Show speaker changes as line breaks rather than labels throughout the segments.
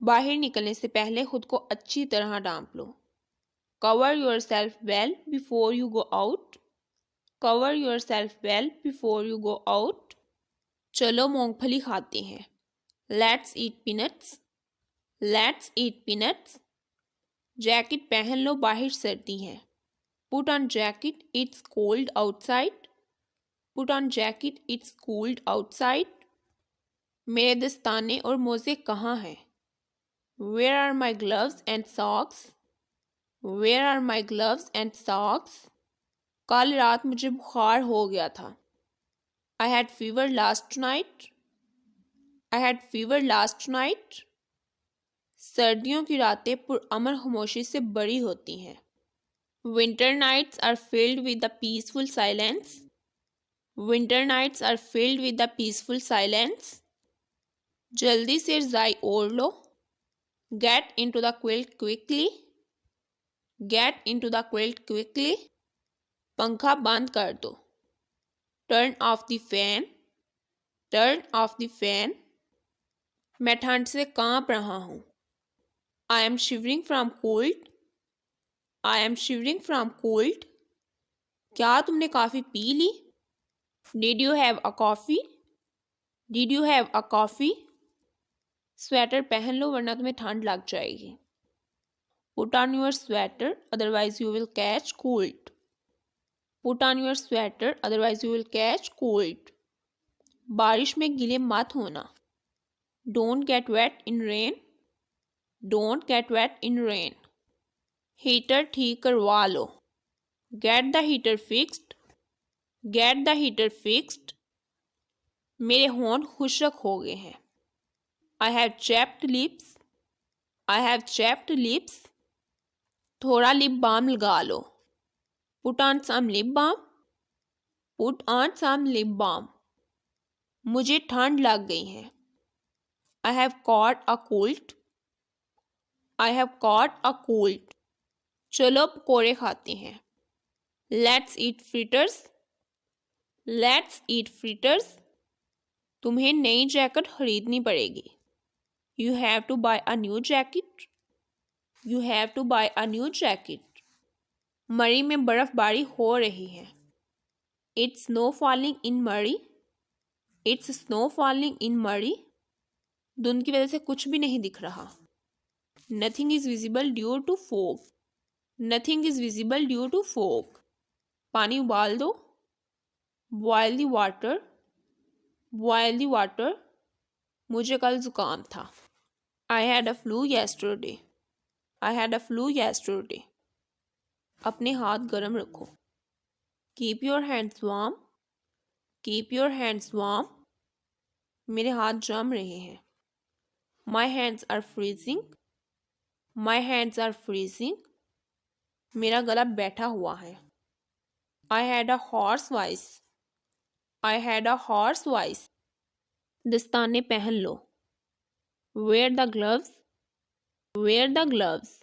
बाहर निकलने से पहले खुद को अच्छी तरह ढांप लो। Cover yourself well before you go out. Cover yourself well before you go out. चलो मूंगफली खाते हैं। Let's eat peanuts. Let's eat peanuts. Jacket पहन लो, बाहर सर्दी है। Put on jacket, it's cold outside. Put on jacket, it's cold outside. मेरे दस्ताने और मोजे कहाँ हैं? Where are my gloves and socks. Where are my gloves and socks. कल रात मुझे बुखार हो गया था। I had fever last night. I had fever last night. सर्दियों की रातें पुरअमन खामोशी से बड़ी होती हैं। Winter nights are filled with the peaceful silence. Winter nights are filled with the peaceful silence. जल्दी से रज़ाई ओढ़ लो। Get into the quilt quickly. Get into the quilt quickly. पंखा बंद कर दो। Turn off the fan. Turn off the fan. मैं ठंड से कांप रहा हूँ। I am shivering from cold. I am shivering from cold. क्या तुमने कॉफ़ी पी ली? Did you have a coffee? Did you have a coffee? Sweater पहन लो वरना तुम्हें ठंड लग जाएगी। Put on your sweater otherwise you will catch cold. Put on your sweater otherwise you will catch cold. बारिश में गीले मत होना। Don't get wet in rain. Don't get wet in rain. Heater ठीक करवा लो। Get the heater fixed. Get the heater fixed. मेरे होंठ खुश्क हो गए हैं। I have chapped lips. I have chapped lips. थोड़ा लिप बाम लगा लो। Put on some lip balm. Put on some lip balm. मुझे ठंड लग गई है। I have caught a cold. I have caught a cold. चलो पकौड़े खाते हैं। Let's eat fritters. Let's eat fritters. तुम्हें नई जैकेट खरीदनी पड़ेगी। You have to buy a new jacket. You have to buy a new jacket. Murree में बर्फबारी हो रही है। इट्स स्नो फॉलिंग इन मरी। इट्स स्नो फॉलिंग इन मरी। धुंध की वजह से कुछ भी नहीं दिख रहा। Nothing is visible due to fog. Nothing is visible due to fog. पानी उबाल दो। Boil the water. Boil the water. मुझे कल जुकाम था। I had a flu yesterday. I had a flu yesterday. अपने हाथ गर्म रखो। Keep your hands warm. Keep your hands warm. मेरे हाथ जम रहे हैं। My hands are freezing. My hands are freezing. मेरा गला बैठा हुआ है। आई had a hoarse voice. I had a hoarse voice. दस्ताने पहन लो। Wear the gloves. Wear the gloves.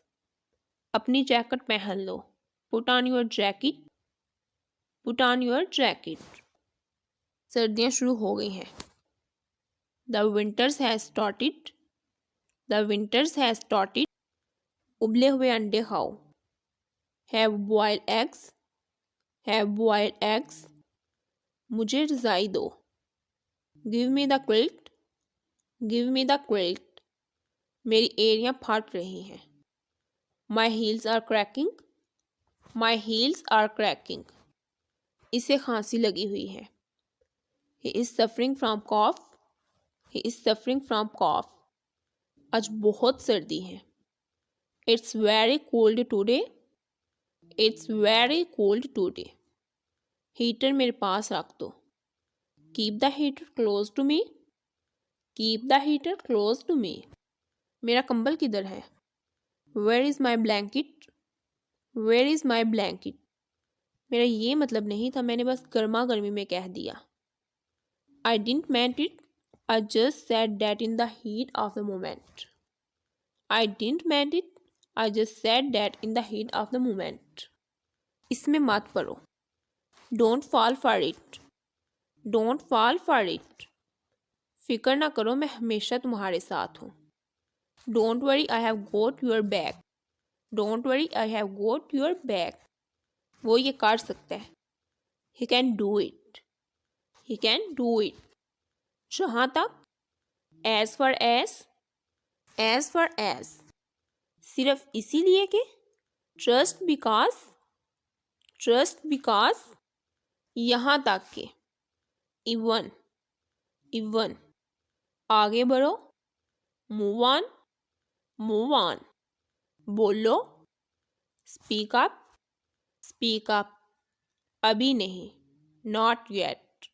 अपनी जैकेट पहन लो। Put on your jacket. Put on your jacket. सर्दियाँ शुरू हो गई हैं। The winters has started. The winters has started. उबले हुए अंडे खाओ। Have boiled eggs. Have boiled eggs. मुझे रज़ाई दो। Give me the quilt. Give me the quilt. मेरी एड़ियाँ फट रही हैं। माई heels are cracking. My heels are cracking. इसे खांसी लगी हुई है। He is suffering from cough. He is suffering from cough. आज बहुत सर्दी है। It's very cold today. It's very cold today. Heater मेरे पास रख दो। Keep the heater close to me. Keep the heater close to me. मेरा कंबल किधर है? Where is my blanket. Where is my blanket. मेरा ये मतलब नहीं था, मैंने बस गर्मा गर्मी में कह दिया। I didn't meant it. I just said that in the heat of the moment. I didn't meant it. I just said that in the heat of the moment. इसमें मत पड़ो। Don't fall for it. Don't fall for it. फिक्र ना करो, मैं हमेशा तुम्हारे साथ हूँ। Don't worry I have got your back, don't worry I have got your back. वो ये कर सकता है, he can do it, he can do it. जहाँ तक एज फॉर एज सिर्फ इसीलिए कि जस्ट बिकॉज यहाँ तक के इवन आगे बढ़ो, मूव ऑन बोलो, स्पीक अप अभी नहीं, नॉट येट।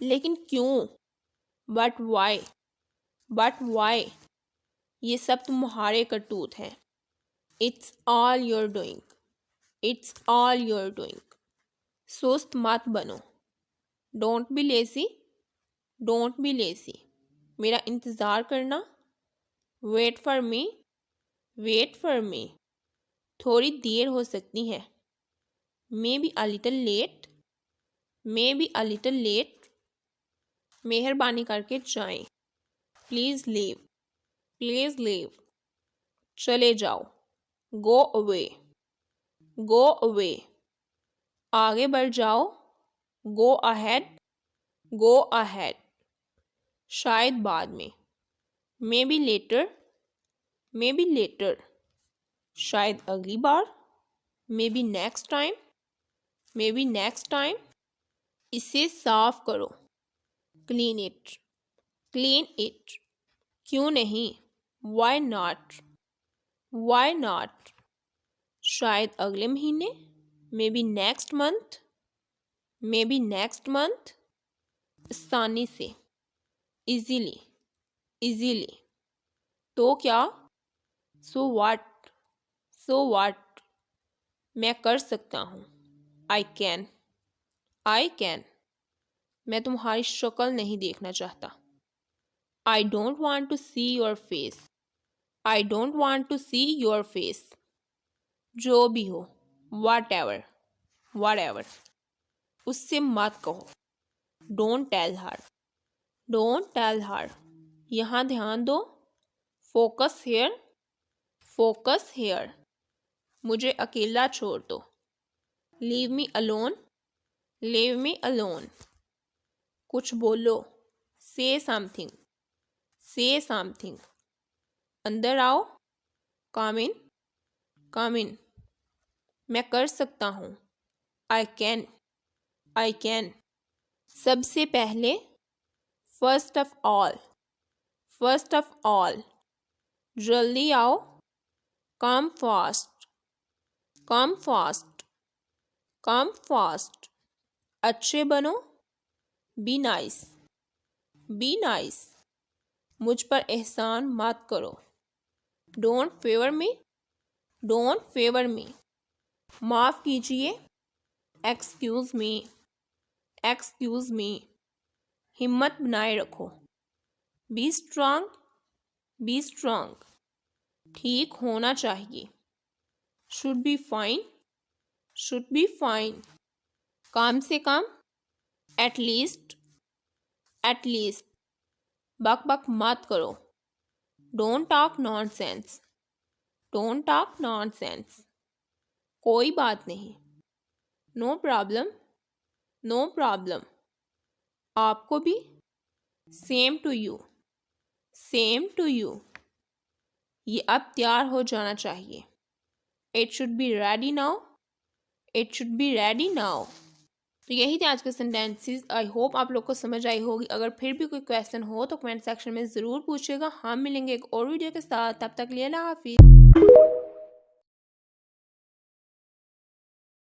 लेकिन क्यों, बट वाई ये सब तुम्हारे करतूत हैं। It's all your doing. सुस्त मत बनो, डोंट बी लेजी। मेरा इंतज़ार करना, वेट फॉर मी। थोड़ी देर हो सकती है, may be a little late. मेहरबानी करके जाएं, प्लीज़ लीव। चले जाओ, गो अवे। आगे बढ़ जाओ, गो अहेड। शायद बाद में, मे बी लेटर। शायद अगली बार, मे बी नेक्स्ट टाइम। इसे साफ करो, क्लीन इट। क्यों नहीं, वाई नॉट। शायद अगले महीने, मे बी नेक्स्ट मंथ। आसानी से, इजीली। तो क्या, सो व्हाट। मैं कर सकता हूँ, आई कैन। मैं तुम्हारी शक्ल नहीं देखना चाहता, I don't want to see your face. जो भी हो, वट एवर। उससे मत कहो, डोंट टेल हर। यहाँ ध्यान दो, फोकस हेयर। मुझे अकेला छोड़ दो, लीव मी अलोन। कुछ बोलो, से समथिंग। अंदर आओ, कम इन। मैं कर सकता हूँ, आई कैन। सबसे पहले, फर्स्ट ऑफ ऑल। जल्दी आओ, कम फास्ट। अच्छे बनो, बी नाइस। मुझ पर एहसान मत करो, डोंट फेवर मी। माफ़ कीजिए, एक्सक्यूज़ मी। हिम्मत बनाए रखो, बी स्ट्रांग। ठीक होना चाहिए, शुड बी फाइन। कम से कम, एटलीस्ट। बक मत करो, डोंट टॉक नॉनसेंस। कोई बात नहीं, नो प्रॉब्लम। आपको भी, सेम टू यू। ये अब तैयार हो जाना चाहिए, it should be ready now. तो यही थे आज के सेंटेंसेस। आई होप आप लोग को समझ आई होगी। अगर फिर भी कोई क्वेश्चन हो तो कमेंट सेक्शन में ज़रूर पूछिएगा। हम मिलेंगे एक और वीडियो के साथ, तब तक लिए अल्लाह हाफिज़।